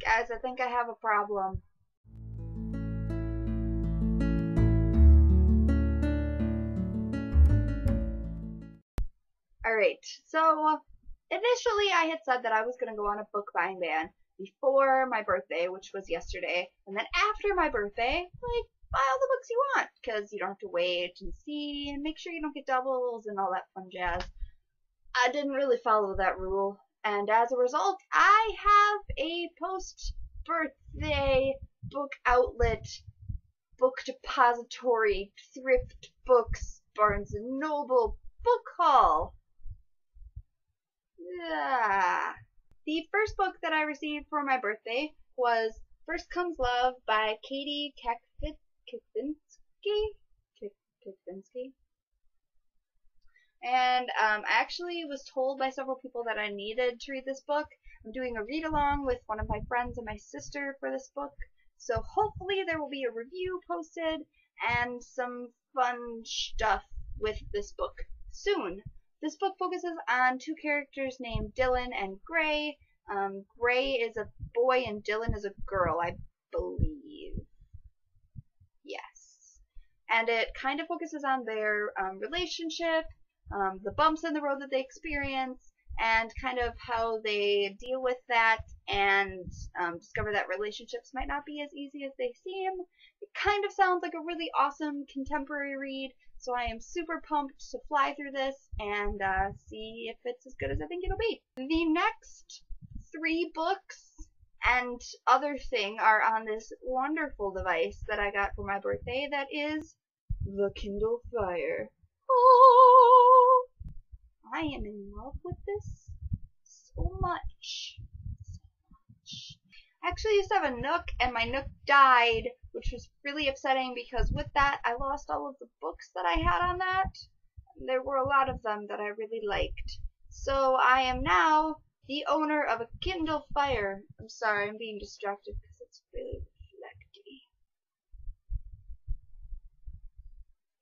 Guys, I think I have a problem. Alright, so initially I had said that I was going to go on a book buying ban before my birthday, which was yesterday, and then after my birthday, like, buy all the books you want, because you don't have to wait and see, and make sure you don't get doubles and all that fun jazz. I didn't really follow that rule, and as a result, I have a post-birthday book outlet, book depository, thrift books, Barnes & Noble book haul. The first book that I received for my birthday was First Comes Love by Katie Kikvinsky. And I actually was told by several people that I needed to read this book. I'm doing a read along with one of my friends and my sister for this book, so hopefully there will be a review posted and some fun stuff with this book soon. This book focuses on two characters named Dylan and Gray. Gray is a boy and Dylan is a girl, I believe. Yes. And it kind of focuses on their relationship, the bumps in the road that they experience, and kind of how they deal with that and discover that relationships might not be as easy as they seem. It kind of sounds like a really awesome contemporary read, so I am super pumped to fly through this and see if it's as good as I think it'll be. The next 3 books and other thing are on this wonderful device that I got for my birthday that is the Kindle Fire. Oh, I am in love with this so much. I actually used to have a Nook, and my Nook died, which was really upsetting because with that I lost all of the books that I had on that. There were a lot of them that I really liked. So I am now the owner of a Kindle Fire. I'm sorry, I'm being distracted because it's really reflecty.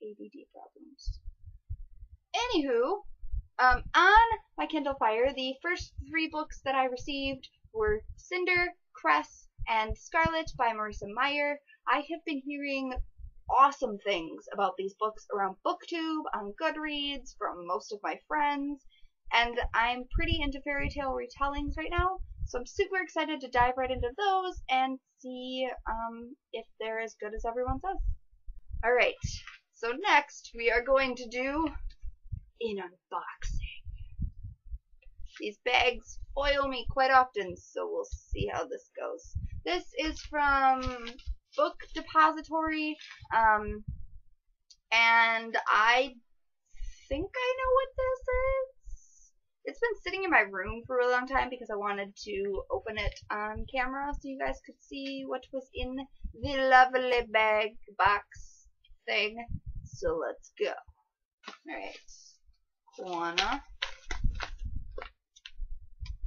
ADD problems. Anywho, on my Kindle Fire, the first 3 books that I received were Cinder, Cress, and Scarlet by Marissa Meyer. I have been hearing awesome things about these books around BookTube, on Goodreads, from most of my friends, and I'm pretty into fairy tale retellings right now, so I'm super excited to dive right into those and see if they're as good as everyone says. Alright, so next we are going to do an unboxing. These bags foil me quite often, so we'll see how this goes. This is from Book Depository, and I think I know what this is. It's been sitting in my room for a long time because I wanted to open it on camera so you guys could see what was in the lovely bag box thing. So let's go. Alright. Wanna.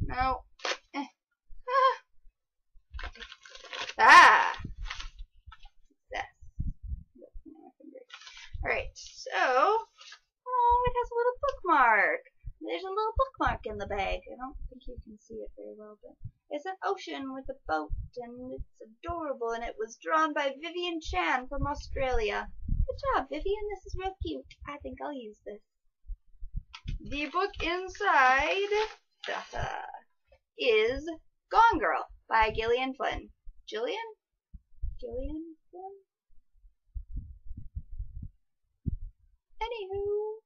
No. Ah! Success. Alright, so. Oh, it has a little bookmark. There's a little bookmark in the bag. I don't think you can see it very well, but it's an ocean with a boat, and it's adorable, and it was drawn by Vivian Chan from Australia. Good job, Vivian. This is real cute. I think I'll use this. The book inside is Gone Girl by Gillian Flynn. Gillian Flynn? Anywho,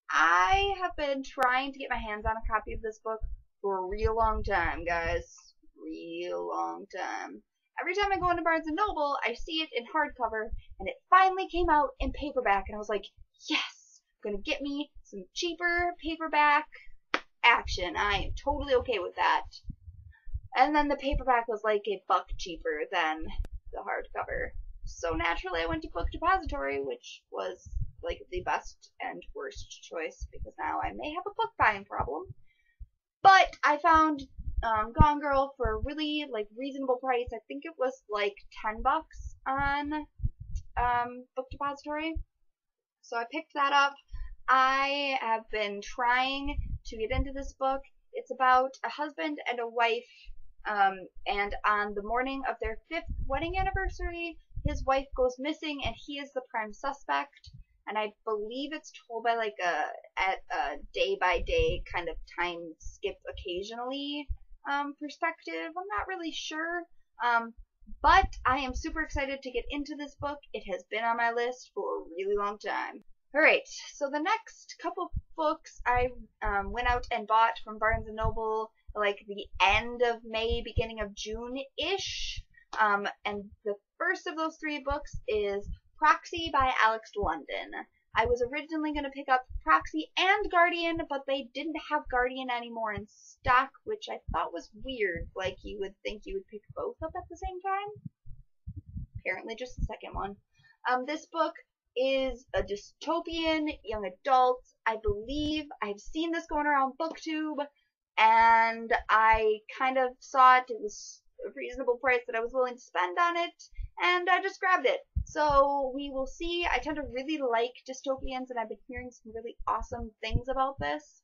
I have been trying to get my hands on a copy of this book for a real long time, guys. Real long time. Every time I go into Barnes & Noble, I see it in hardcover, and it finally came out in paperback, and I was like, yes, I'm gonna get me some cheaper paperback action. I am totally okay with that. And then the paperback was like $1 cheaper than the hardcover. So naturally I went to Book Depository, which was like the best and worst choice because now I may have a book buying problem. But I found Gone Girl for a really reasonable price. I think it was like $10 on Book Depository. So I picked that up. I have been trying to get into this book. It's about a husband and a wife And on the morning of their 5th wedding anniversary, his wife goes missing, and he is the prime suspect. And I believe it's told by like a day by day kind of time skip occasionally perspective. I'm not really sure. But I am super excited to get into this book. It has been on my list for a really long time. Alright, so the next couple books I went out and bought from Barnes & Noble like the end of May, beginning of June-ish. And the first of those 3 books is Proxy by Alex London. I was originally going to pick up Proxy and Guardian, but they didn't have Guardian anymore in stock, which I thought was weird. Like, you would think you would pick both up at the same time. Apparently just the second one. This book is a dystopian young adult. I believe I've seen this going around BookTube, and I kind of saw it. It was a reasonable price that I was willing to spend on it, and I just grabbed it. So we will see. I tend to really like dystopians, and I've been hearing some really awesome things about this.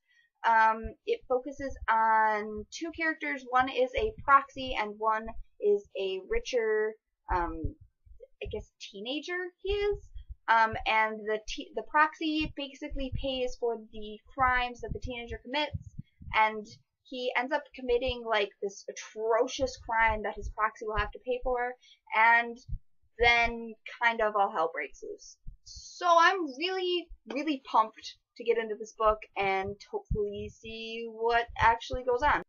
It focuses on 2 characters. One is a proxy, and one is a richer, I guess, teenager he is. And the proxy basically pays for the crimes that the teenager commits, and he ends up committing like this atrocious crime that his proxy will have to pay for, and then kind of all hell breaks loose. So I'm really, really pumped to get into this book and hopefully see what actually goes on.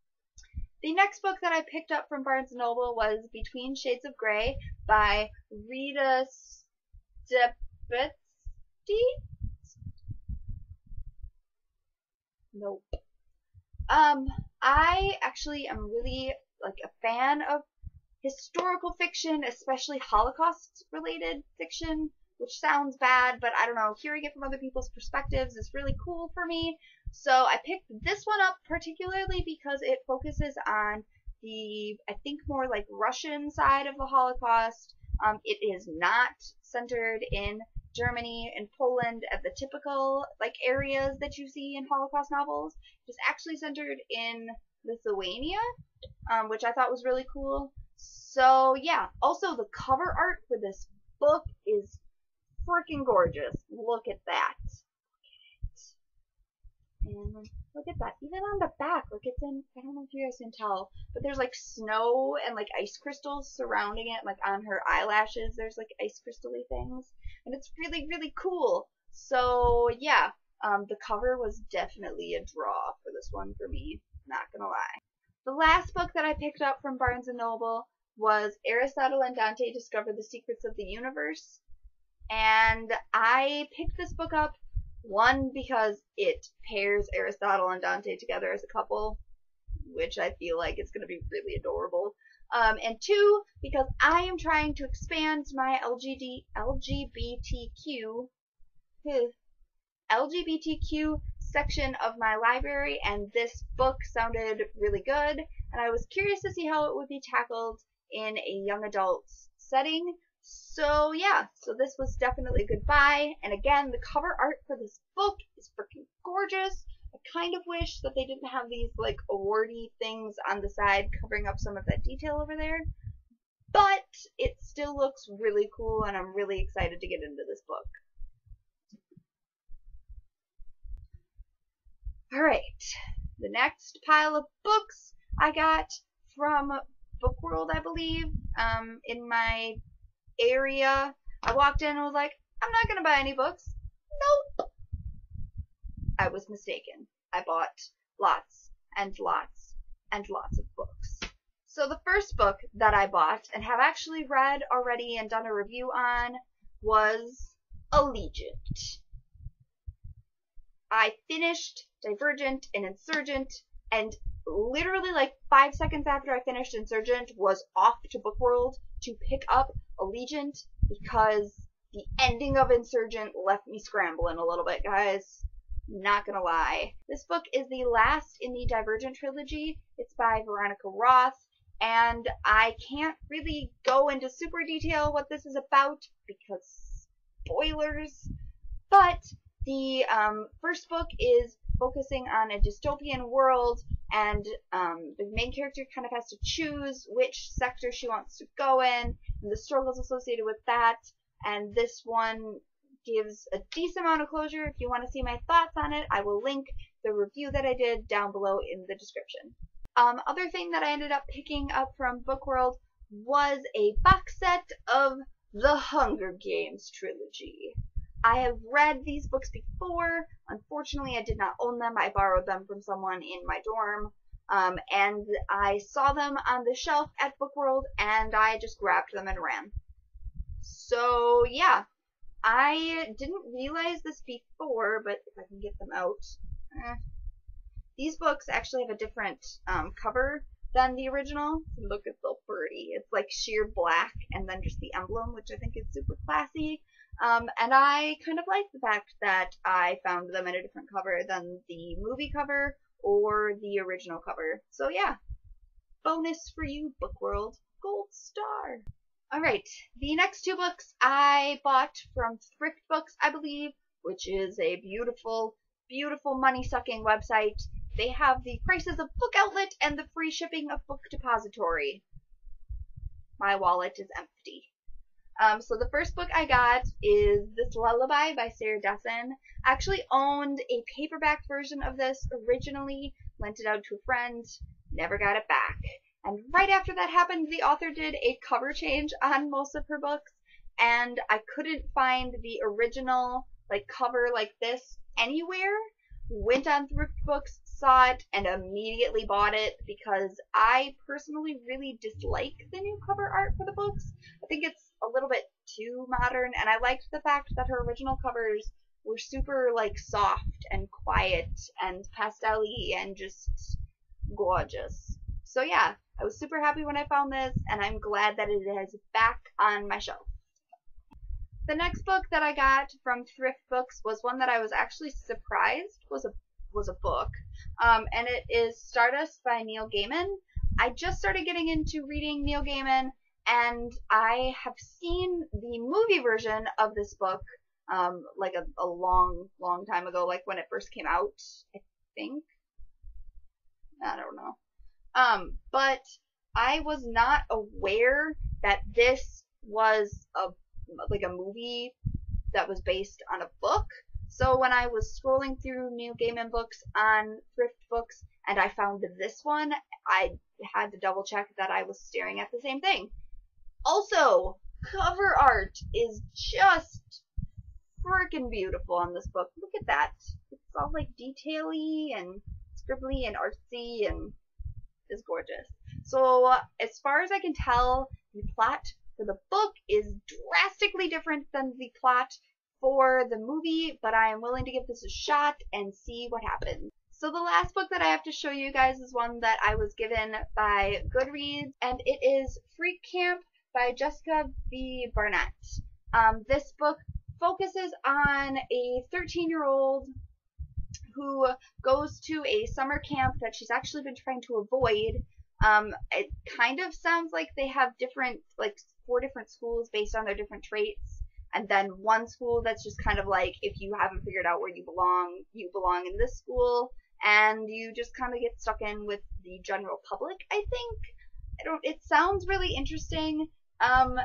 The next book that I picked up from Barnes & Noble was Between Shades of Grey by Rita Stepetty? Nope. I actually am really like a fan of historical fiction, especially Holocaust-related fiction, which sounds bad, but I don't know, hearing it from other people's perspectives is really cool for me. So I picked this one up particularly because it focuses on the, I think, more like Russian side of the Holocaust. It is not centered in Germany and Poland at the typical like areas that you see in Holocaust novels. It is actually centered in Lithuania, which I thought was really cool. So yeah, also the cover art for this book is freaking gorgeous. Look at that. And look at that. Even on the back, look, it's in, I don't know if you guys can tell, but there's like snow and like ice crystals surrounding it, like on her eyelashes, there's like ice crystal-y things. And it's really, really cool. So yeah, the cover was definitely a draw for this one for me, not gonna lie. The last book that I picked up from Barnes & Noble was Aristotle and Dante Discover the Secrets of the Universe. And I picked this book up, one, because it pairs Aristotle and Dante together as a couple, which I feel like it's going to be really adorable. And 2, because I am trying to expand my LGBTQ section of my library, and this book sounded really good, and I was curious to see how it would be tackled in a young adult setting. So yeah, so this was definitely a good buy, and again, the cover art for this book is freaking gorgeous. I kind of wish that they didn't have these like awardy things on the side covering up some of that detail over there, but it still looks really cool, and I'm really excited to get into this book. Alright, the next pile of books I got from Bookworld, I believe, in my area. I walked in and was like, I'm not gonna buy any books. Nope. I was mistaken. I bought lots and lots and lots of books. So the first book that I bought and have actually read already and done a review on was Allegiant. I finished Divergent and Insurgent, and literally like 5 seconds after I finished Insurgent was off to Bookworld to pick up Allegiant because the ending of Insurgent left me scrambling a little bit, guys. Not gonna lie. This book is the last in the Divergent trilogy. It's by Veronica Roth, and I can't really go into super detail what this is about because spoilers, but the first book is focusing on a dystopian world, and the main character kind of has to choose which sector she wants to go in, and the struggles associated with that. And this one gives a decent amount of closure. If you want to see my thoughts on it, I will link the review that I did down below in the description. Other thing that I ended up picking up from Bookworld was a box set of the Hunger Games trilogy. I have read these books before. Unfortunately, I did not own them. I borrowed them from someone in my dorm. And I saw them on the shelf at Bookworld, and I just grabbed them and ran. So, yeah. I didn't realize this before, but if I can get them out. These books actually have a different cover than the original. Look at the birdie. It's like sheer black and then just the emblem, which I think is super classy. And I kind of like the fact that I found them in a different cover than the movie cover or the original cover. So yeah, bonus for you, Bookworld. Gold star. Alright, the next two books I bought from Thrift Books, I believe, which is a beautiful, beautiful money-sucking website. They have the prices of Book Outlet and the free shipping of Book Depository. My wallet is empty. So the first book I got is This Lullaby by Sarah Dessen. I actually owned a paperback version of this originally, lent it out to a friend, never got it back. And right after that happened, the author did a cover change on most of her books, and I couldn't find the original cover like this anywhere. Went on Thrift Books, saw it, and immediately bought it because I personally really dislike the new cover art for the books. I think it's a little bit too modern, and I liked the fact that her original covers were super soft and quiet and pastel-y and just gorgeous. So yeah, I was super happy when I found this, and I'm glad that it is back on my shelf. The next book that I got from Thrift Books was one that I was actually surprised was a book, and it is Stardust by Neil Gaiman. I just started getting into reading Neil Gaiman, and I have seen the movie version of this book a long, long time ago, when it first came out, I think. I don't know. But I was not aware that this was a movie that was based on a book. So when I was scrolling through Neil Gaiman books on Thrift Books and I found this one, I had to double check that I was staring at the same thing. Also, cover art is just freaking beautiful on this book. Look at that. It's all detail-y and scribbly and artsy and is gorgeous. So as far as I can tell, the plot for the book is drastically different than the plot for the movie, but I am willing to give this a shot and see what happens. So the last book that I have to show you guys is one that I was given by Goodreads, and it is Freak Camp by Jessica B. Barnett. This book focuses on a 13-year-old who goes to a summer camp that she's actually been trying to avoid. It kind of sounds like they have different, 4 different schools based on their different traits, and then one school that's just kind of if you haven't figured out where you belong in this school, and you just kind of get stuck in with the general public, I think. It sounds really interesting, and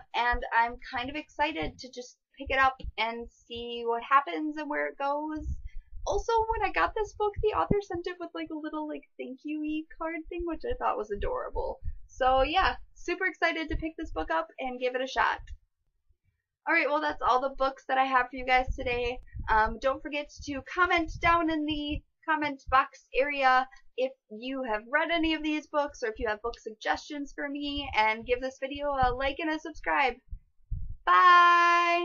I'm kind of excited to just pick it up and see what happens and where it goes. Also, when I got this book, the author sent it with a little thank you-y card thing, which I thought was adorable. So yeah, super excited to pick this book up and give it a shot. Alright, well that's all the books that I have for you guys today. Don't forget to comment down in the comment box area if you have read any of these books or if you have book suggestions for me, and give this video a like and a subscribe. Bye!